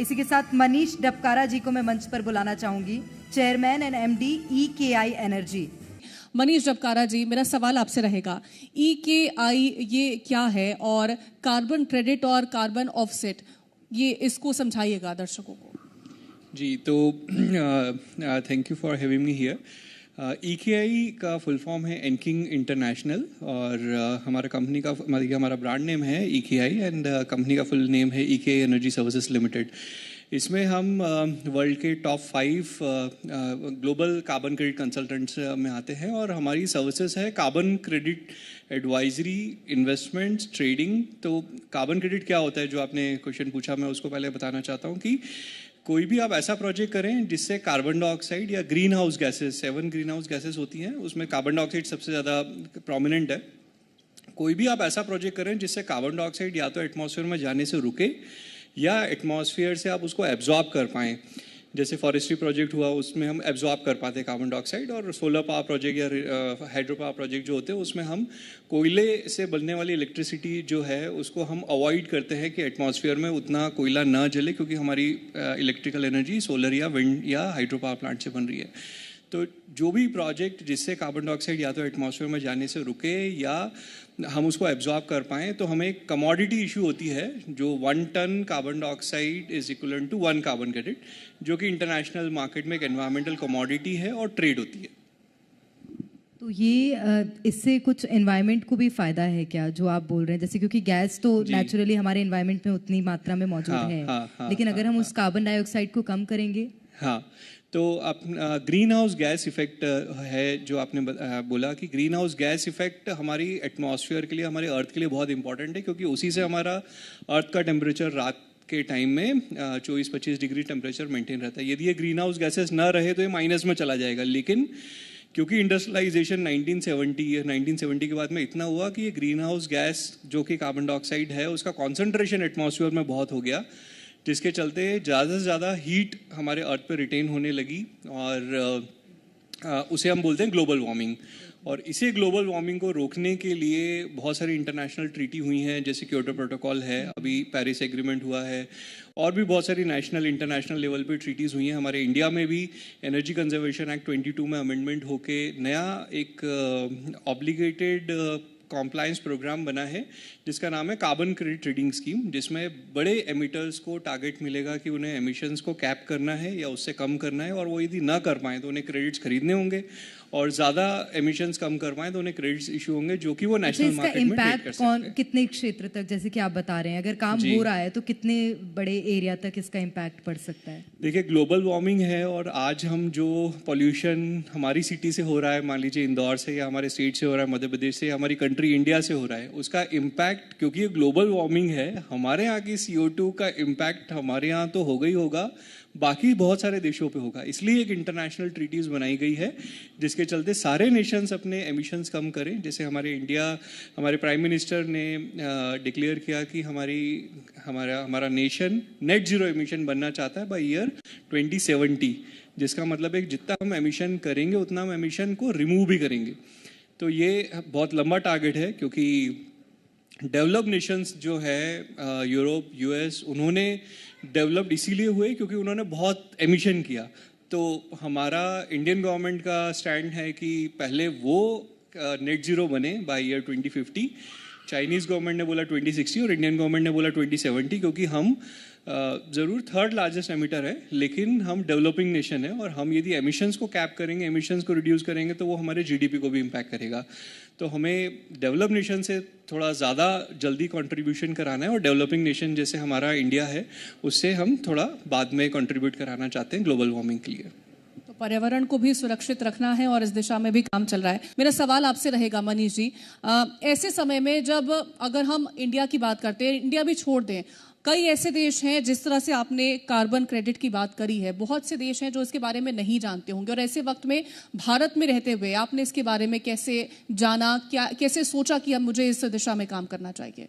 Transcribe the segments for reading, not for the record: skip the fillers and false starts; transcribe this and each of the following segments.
इसी के साथ मनीष डबकारा जी को मैं मंच पर बुलाना चाहूंगी, chairman and MD EKI energy. Manish Dabkara ji, मेरा सवाल आपसे रहेगा, EKI ये क्या है और कार्बन क्रेडिट और कार्बन ऑफसेट, ये इसको समझाइएगा दर्शकों को। जी, तो thank you for having me here. EKI का फुल फॉर्म है एनकिंग इंटरनेशनल और हमारा कंपनी का हमारा ब्रांड नेम है EKI एंड कंपनी का फुल नेम है EKI एनर्जी सर्विसेज लिमिटेड। इसमें हम वर्ल्ड के top 5 global carbon credit consultants में आते हैं और हमारी सर्विसेज है carbon credit advisory, investments, trading. तो कार्बन क्रेडिट क्या होता है, जो आपने क्वेश्चन पूछा, मैं उसको पहले बताना चाहता हूँ कि कोई भी आप ऐसा प्रोजेक्ट करें जिससे कार्बन डाइऑक्साइड या green house gases, 7 green house gases होती हैं, उसमें कार्बन डाइऑक्साइड सबसे ज़्यादा प्रोमिनेंट है। कोई भी आप ऐसा प्रोजेक्ट करें जिससे कार्बन डाइऑक्साइड या तो एटमॉस्फेयर में जाने से रुके या एटमॉस्फेयर से आप उसको एब्जॉर्ब कर पाएँ। जैसे फॉरेस्ट्री प्रोजेक्ट हुआ, उसमें हम एब्जॉर्ब कर पाते कार्बन डाइऑक्साइड, और सोलर पावर प्रोजेक्ट या हाइड्रो पावर प्रोजेक्ट जो होते हैं उसमें हम कोयले से बनने वाली इलेक्ट्रिसिटी जो है उसको हम अवॉइड करते हैं कि एटमॉस्फेयर में उतना कोयला ना जले, क्योंकि हमारी इलेक्ट्रिकल एनर्जी सोलर या विंड या हाइड्रो पावर प्लांट से बन रही है। तो जो भी प्रोजेक्ट जिससे कार्बन डाइऑक्साइड या तो एटमॉस्फेयर में जाने से रुके या हम उसको एब्जॉर्ब कर पाएँ, तो हमें एक कमोडिटी इशू होती है जो 1 ton carbon dioxide is equivalent to 1 carbon credit, जो कि इंटरनेशनल मार्केट में एक एनवायरमेंटल कमोडिटी है और ट्रेड होती है। तो ये इससे कुछ एनवायरनमेंट को भी फायदा है क्या, जो आप बोल रहे हैं? जैसे क्योंकि गैस तो नेचुरली हमारे एनवायरनमेंट में उतनी मात्रा में मौजूद है, लेकिन अगर हम उस कार्बन डाइऑक्साइड को कम करेंगे। हाँ, तो आप ग्रीन हाउस गैस इफेक्ट है जो आपने बोला कि ग्रीन हाउस गैस इफेक्ट हमारी एटमॉस्फेयर के लिए, हमारे अर्थ के लिए बहुत इंपॉर्टेंट है, क्योंकि उसी से हमारा अर्थ का टेम्परेचर रात के टाइम में 24-25 डिग्री टेम्परेचर मेंटेन रहता है। यदि ये ग्रीन हाउस गैसेस ना रहे तो ये माइनस में चला जाएगा। लेकिन क्योंकि इंडस्ट्रियलाइजेशन 1970 के बाद में इतना हुआ कि ये ग्रीन हाउस गैस जो कि कार्बन डाइऑक्साइड है उसका कॉन्सेंट्रेशन एटमॉस्फेयर में बहुत हो गया, जिसके चलते ज़्यादा से ज़्यादा हीट हमारे अर्थ पे रिटेन होने लगी और उसे हम बोलते हैं ग्लोबल वार्मिंग। और इसे ग्लोबल वार्मिंग को रोकने के लिए बहुत सारी इंटरनेशनल ट्रीटी हुई हैं, जैसे क्योटो प्रोटोकॉल है, अभी पेरिस एग्रीमेंट हुआ है, और भी बहुत सारी नेशनल इंटरनेशनल लेवल पे ट्रीटीज़ हुई हैं। हमारे इंडिया में भी एनर्जी कंजर्वेशन एक्ट 22 में अमेंडमेंट होके नया एक ऑब्लिगेटेड कॉम्प्लायंस प्रोग्राम बना है जिसका नाम है कार्बन क्रेडिट ट्रेडिंग स्कीम, जिसमें बड़े एमिटर्स को टारगेट मिलेगा कि उन्हें एमिशंस को कैप करना है या उससे कम करना है, और वो यदि ना कर पाएँ तो उन्हें क्रेडिट्स खरीदने होंगे, और ज़्यादा एमिशंस कम कर पाएँ तो उन्हें क्रेडिट्स इशू होंगे, जो कि वो नेशनल मार्केट में ट्रेड कर सकते हैं। कितने क्षेत्र तक, जैसे कि आप बता रहे हैं, अगर काम हो रहा है तो कितने बड़े एरिया तक इसका इम्पैक्ट पड़ सकता है? देखिए, ग्लोबल वार्मिंग है और आज हम जो पॉल्यूशन हमारी सिटी से हो रहा है, मान लीजिए इंदौर से या हमारे स्टेट से हो रहा है, मध्य प्रदेश से, हमारी कंट्री इंडिया से हो रहा है, उसका इम्पैक्ट, क्योंकि ये ग्लोबल वार्मिंग है, हमारे यहाँ की CO2 का इम्पैक्ट हमारे यहाँ तो होगा ही होगा, बाकी बहुत सारे देशों पे होगा। इसलिए एक इंटरनेशनल ट्रीटीज बनाई गई है जिसके चलते सारे नेशंस अपने एमिशंस कम करें। जैसे हमारे प्राइम मिनिस्टर ने डिक्लेयर किया कि हमारा नेशन नेट जीरो एमिशन बनना चाहता है बाय ईयर 2070, जिसका मतलब है जितना हम एमिशन करेंगे उतना हम एमिशन को रिमूव भी करेंगे। तो ये बहुत लंबा टारगेट है, क्योंकि डेवलप्ड नेशंस जो है यूरोप, US, उन्होंने डेवलप्ड इसीलिए हुए क्योंकि उन्होंने बहुत एमिशन किया। तो हमारा इंडियन गवर्नमेंट का स्टैंड है कि पहले वो नेट जीरो बने बाय ईयर 2050। चाइनीज़ गवर्नमेंट ने बोला 2060 और इंडियन गवर्नमेंट ने बोला 2070, क्योंकि हम ज़रूर थर्ड लार्जेस्ट एमिटर है, लेकिन हम डेवलपिंग नेशन है, और हम यदि एमिशंस को कैप करेंगे, एमिशंस को रिड्यूस करेंगे, तो वो हमारे GDP को भी इम्पैक्ट करेगा। तो हमें डेवलप नेशन से थोड़ा ज़्यादा जल्दी कंट्रीब्यूशन कराना है, और डेवलपिंग नेशन जैसे हमारा इंडिया है उससे हम थोड़ा बाद में कंट्रीब्यूट कराना चाहते हैं ग्लोबल वार्मिंग के लिए। तो पर्यावरण को भी सुरक्षित रखना है और इस दिशा में भी काम चल रहा है। मेरा सवाल आपसे रहेगा मनीष जी, ऐसे समय में जब अगर हम इंडिया की बात करते हैं, इंडिया भी छोड़ दें, कई ऐसे देश हैं, जिस तरह से आपने कार्बन क्रेडिट की बात करी है, बहुत से देश हैं जो इसके बारे में नहीं जानते होंगे, और ऐसे वक्त में भारत में रहते हुए आपने इसके बारे में कैसे जाना, कैसे सोचा कि अब मुझे इस दिशा में काम करना चाहिए?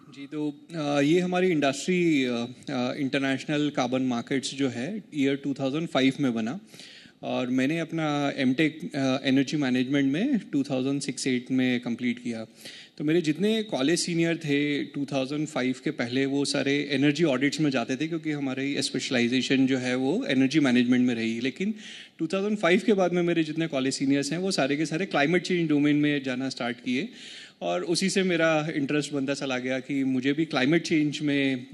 जी, तो ये हमारी इंडस्ट्री इंटरनेशनल कार्बन मार्केट्स जो है ईयर 2005 में बना, और मैंने अपना एमटेक एनर्जी मैनेजमेंट में 2006-08 में कंप्लीट किया। तो मेरे जितने कॉलेज सीनियर थे 2005 के पहले, वो सारे एनर्जी ऑडिट्स में जाते थे, क्योंकि हमारी स्पेशलाइजेशन जो है वो एनर्जी मैनेजमेंट में रही। लेकिन 2005 के बाद में मेरे जितने कॉलेज सीनियर्स हैं वो सारे के सारे क्लाइमेट चेंज डोमेन में जाना स्टार्ट किए, और उसी से मेरा इंटरेस्ट बनता चला गया कि मुझे भी क्लाइमेट चेंज में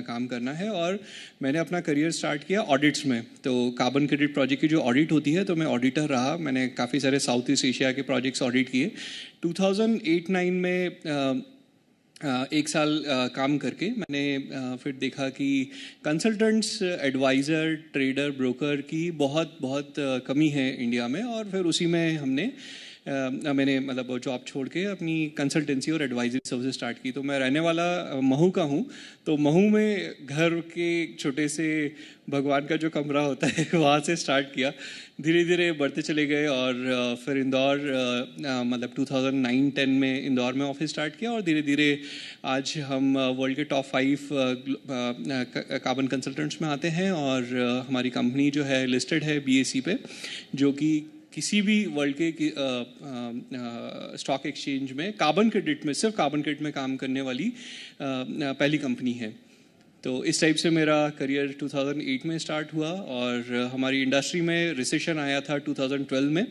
काम करना है। और मैंने अपना करियर स्टार्ट किया ऑडिट्स में। तो कार्बन क्रेडिट प्रोजेक्ट की जो ऑडिट होती है, तो मैं ऑडिटर रहा। मैंने काफ़ी सारे साउथ ईस्ट एशिया के प्रोजेक्ट्स ऑडिट किए। 2008-09 में एक साल काम करके मैंने फिर देखा कि कंसल्टेंट्स, एडवाइज़र, ट्रेडर, ब्रोकर की बहुत कमी है इंडिया में। और फिर उसी में मैंने मतलब जॉब छोड़ के अपनी कंसल्टेंसी और एडवाइजरी सर्विस स्टार्ट की। तो मैं रहने वाला महू का हूँ। तो महू में घर के छोटे से भगवान का जो कमरा होता है वहाँ से स्टार्ट किया, धीरे धीरे बढ़ते चले गए। और फिर इंदौर मतलब 2009-10 में इंदौर में ऑफिस स्टार्ट किया, और धीरे धीरे आज हम वर्ल्ड के टॉप 5 कार्बन कंसल्टेंट्स में आते हैं। और हमारी कंपनी जो है लिस्टेड है BSE पे, जो कि किसी भी वर्ल्ड के स्टॉक एक्सचेंज में कार्बन क्रेडिट में, सिर्फ कार्बन क्रेडिट में काम करने वाली पहली कंपनी है। तो इस टाइप से मेरा करियर 2008 में स्टार्ट हुआ। और हमारी इंडस्ट्री में रिसेशन आया था 2012 में।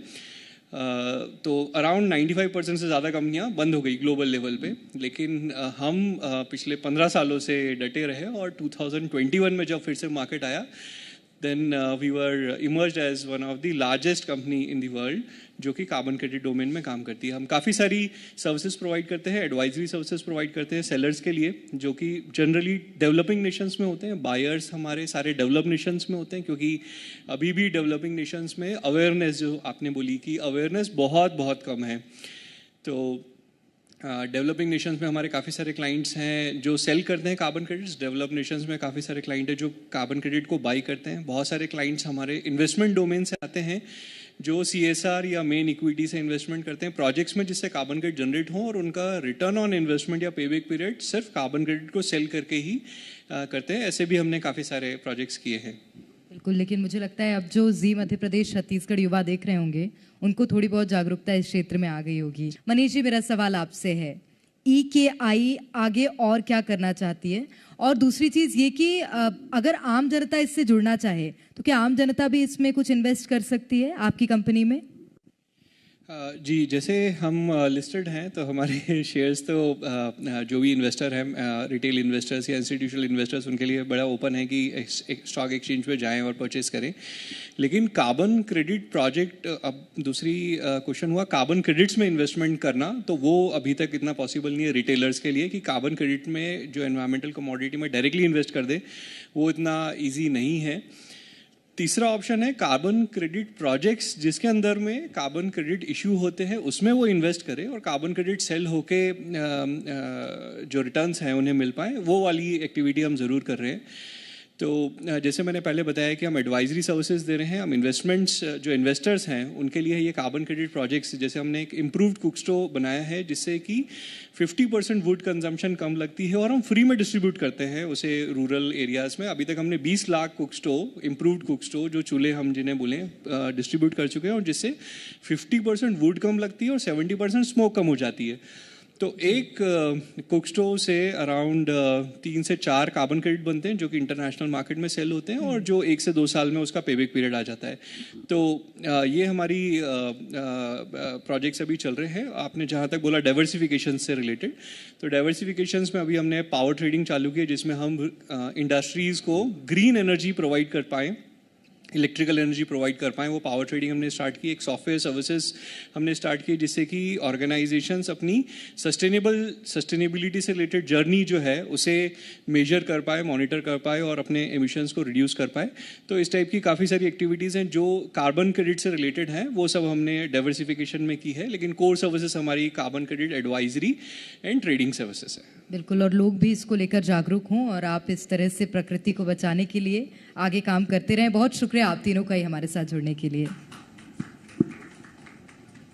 तो अराउंड 95% से ज़्यादा कंपनियां बंद हो गई ग्लोबल लेवल पे। लेकिन हम पिछले 15 सालों से डटे रहे, और 2021 में जब फिर से मार्केट आया, then we were emerged as one of the largest company in the world जो कि कार्बन क्रेडिट डोमेन में काम करती है। हम काफ़ी सारी सर्विसेज प्रोवाइड करते हैं, एडवाइजरी सर्विसेज प्रोवाइड करते हैं सेलर्स के लिए, जो कि जनरली डेवलपिंग नेशंस में होते हैं। बायर्स हमारे सारे डेवलप नेशंस में होते हैं, क्योंकि अभी भी डेवलपिंग नेशंस में अवेयरनेस, जो आपने बोली कि अवेयरनेस बहुत कम है। तो डेवलपिंग नेशंस में हमारे काफ़ी सारे क्लाइंट्स हैं जो सेल करते हैं कार्बन क्रेडिट्स। डेवलप नेशंस में काफ़ी सारे क्लाइंट हैं जो कार्बन क्रेडिट को बाई करते हैं। बहुत सारे क्लाइंट्स हमारे इन्वेस्टमेंट डोमेन से आते हैं, जो CSR या मेन इक्विटी से इन्वेस्टमेंट करते हैं प्रोजेक्ट्स में, जिससे कार्बन क्रेडिट जनरेट हो, और उनका रिटर्न ऑन इन्वेस्टमेंट या पेबैक पीरियड सिर्फ कार्बन क्रेडिट को सेल करके ही करते हैं। ऐसे भी हमने काफ़ी सारे प्रोजेक्ट्स किए हैं। बिल्कुल, लेकिन मुझे लगता है अब जो जी मध्य प्रदेश छत्तीसगढ़ युवा देख रहे होंगे, उनको थोड़ी बहुत जागरूकता इस क्षेत्र में आ गई होगी। मनीष जी, मेरा सवाल आपसे है, EKI आगे और क्या करना चाहती है? और दूसरी चीज ये कि अगर आम जनता इससे जुड़ना चाहे तो क्या आम जनता भी इसमें कुछ इन्वेस्ट कर सकती है आपकी कंपनी में? जी, जैसे हम लिस्टेड हैं तो हमारे शेयर्स तो जो भी इन्वेस्टर हैं, रिटेल इन्वेस्टर्स या इंस्टीट्यूशनल इन्वेस्टर्स, उनके लिए बड़ा ओपन है कि स्टॉक एक्सचेंज पे जाएं और परचेस करें। लेकिन कार्बन क्रेडिट प्रोजेक्ट, अब दूसरी क्वेश्चन हुआ कार्बन क्रेडिट्स में इन्वेस्टमेंट करना, तो वो अभी तक इतना पॉसिबल नहीं है रिटेलर्स के लिए कि कार्बन क्रेडिट में जो एनवायरमेंटल कमोडिटी में डायरेक्टली इन्वेस्ट कर दे, वो इतना ईजी नहीं है। तीसरा ऑप्शन है कार्बन क्रेडिट प्रोजेक्ट्स, जिसके अंदर में कार्बन क्रेडिट इशू होते हैं, उसमें वो इन्वेस्ट करें और कार्बन क्रेडिट सेल होके जो रिटर्न्स हैं उन्हें मिल पाए, वो वाली एक्टिविटी हम ज़रूर कर रहे हैं। तो जैसे मैंने पहले बताया कि हम एडवाइजरी सर्विसेज दे रहे हैं, हम इन्वेस्टमेंट्स, जो इन्वेस्टर्स हैं उनके लिए ये कार्बन क्रेडिट प्रोजेक्ट्स, जैसे हमने एक इम्प्रूव्ड कुक स्टोव बनाया है जिससे कि 50% वुड कंजम्पशन कम लगती है, और हम फ्री में डिस्ट्रीब्यूट करते हैं उसे रूरल एरियाज़ में। अभी तक हमने 20 lakh cook stove, improved cook stove, जो चूल्हे हम जिन्हें बोलें, डिस्ट्रीब्यूट कर चुके हैं, और जिससे 50% वुड कम लगती है और 70% स्मोक कम हो जाती है। तो एक कुक स्टोव से अराउंड 3 से 4 कार्बन क्रेडिट बनते हैं जो कि इंटरनेशनल मार्केट में सेल होते हैं, और जो 1 से 2 साल में उसका पेबैक पीरियड आ जाता है। तो ये हमारी प्रोजेक्ट्स अभी चल रहे हैं। आपने जहाँ तक बोला डाइवर्सिफिकेशन से रिलेटेड, तो डाइवर्सिफिकेशंस में अभी हमने पावर ट्रेडिंग चालू की है, जिसमें हम इंडस्ट्रीज़ को ग्रीन एनर्जी प्रोवाइड कर पाएँ, इलेक्ट्रिकल एनर्जी प्रोवाइड कर पाएँ। वो पावर ट्रेडिंग हमने स्टार्ट की, एक सॉफ्टवेयर सर्विसेज हमने स्टार्ट की, जिससे कि ऑर्गेनाइजेशंस अपनी सस्टेनेबिलिटी से रिलेटेड जर्नी जो है उसे मेजर कर पाए, मॉनिटर कर पाए, और अपने एमिशंस को रिड्यूस कर पाए। तो इस टाइप की काफ़ी सारी एक्टिविटीज़ हैं जो कार्बन क्रेडिट से रिलेटेड हैं, वो सब हमने डाइवर्सिफिकेशन में की है। लेकिन कोर सर्विसेज हमारी carbon credit advisory and trading services है। बिल्कुल, और लोग भी इसको लेकर जागरूक हों, और आप इस तरह से प्रकृति को बचाने के लिए आगे काम करते रहें। बहुत शुक्रिया आप तीनों का ही हमारे साथ जुड़ने के लिए।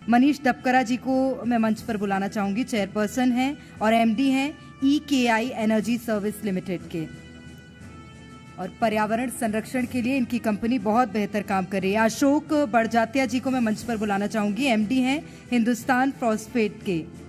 मनीष दबकरा जी को मैं मंच पर बुलाना चाहूंगी, चेयरपर्सन हैं और MD हैं EKI एनर्जी सर्विस लिमिटेड के। और पर्यावरण संरक्षण के लिए इनकी कंपनी बहुत बेहतर काम कर रही है। अशोक बड़जात्या जी को मैं मंच पर बुलाना चाहूंगी, एमडी हैं हिंदुस्तान फॉस्फेट के।